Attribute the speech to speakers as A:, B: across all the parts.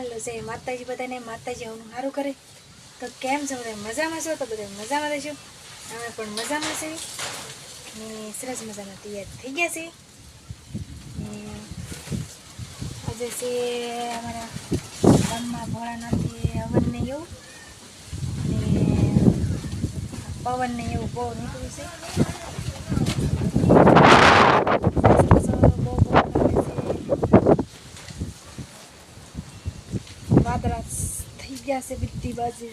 A: હાલો જય માતાજી બધાને માતાજી આવનું સારું કરે તો કેમ છો બધા મજામાં છો તો બધા મજામાં રહેજો અમે પણ મજામાં છે ને સરસ મજાના તૈયાર થઈ ગયા છે ને આજે છે અમારા ગામમાં ભોળાનાથે હવન ને એવું ને પવન ને એવું બહુ નીકળ્યું છે વાદળા થઈ ગયા છે બધી બાજુ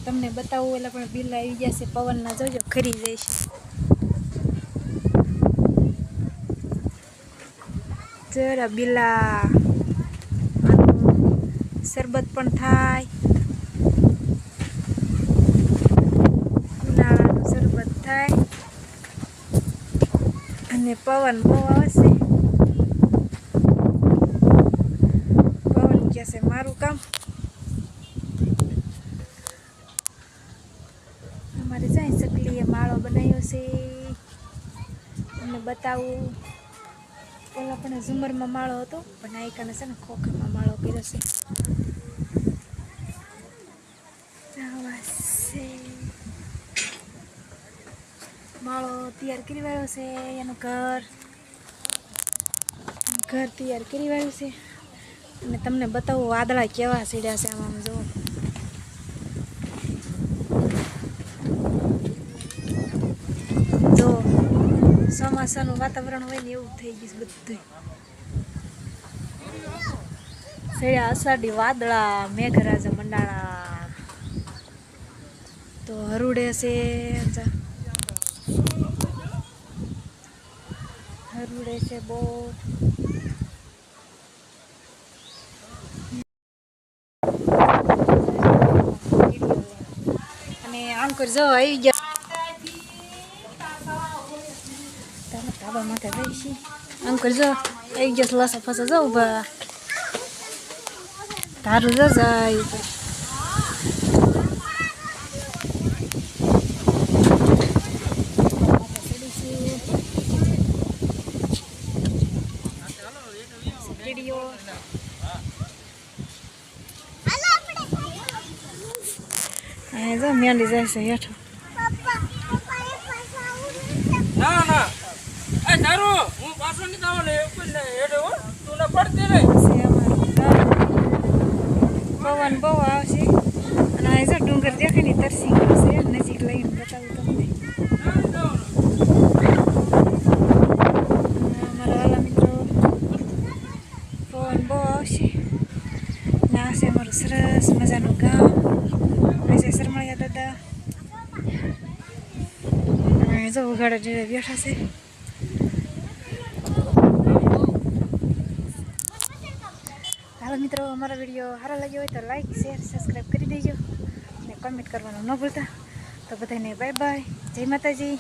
A: તમને બતાવું એટલે પણ બિલ આવી ગયા છે પવનના જોજો ખરી જાય છે જરા બિલા શરબત પણ થાય થાય અને પવન બહુ આવશે પવન કે છે મારું કામ અમારે જાય ચકલીએ માળો બનાવ્યો છે તમને બતાવું પેલા પણ ઝુમરમાં માળો હતો પણ આઈકાને છે ને ખોખામાં માળો કર્યો છે માળો તૈયાર કરી વાળ્યો છે એનું ઘર તૈયાર કરી વાળ્યું છે અને તમને બતાવું વાદળા કેવા સીડ્યા છે આમાં જો ચોમાસાનું વાતાવરણ હોય ને એવું થઈ ગયું બધું સીડ્યા અષાઢી વાદળા મેઘરાજા મંડાણા તો હરુડે છે હરુડે છે બહુ અને આમ કરજો આવી ગયા તાબા માટે જઈશી આમ કરજો આવી ગયા લસા ફસા જાઉં બા તારું જ જાય જો મેલી જાય છે હેઠો
B: ના ના એ તારું હું પાછો ની દાવ લે કોઈ હેડો તું ન પડતી રે
A: પવન બહુ આવશે અને આ જો ડુંગર દેખાય ને તરસી ગયો છે નજીક લઈને બતાવું તમને મારા વાલા મિત્રો પવન બહુ આવશે ને આ છે અમારું સરસ મજાનું ગામ શરમાયા દાદા જો ઉઘાડા જેવા બેઠા છે હાલો મિત્રો અમારો વિડીયો સારો લાગ્યો હોય તો લાઈક શેર સબસ્ક્રાઈબ કરી દેજો અને કમેન્ટ કરવાનું ન ભૂલતા તો બધાને બાય બાય જય માતાજી.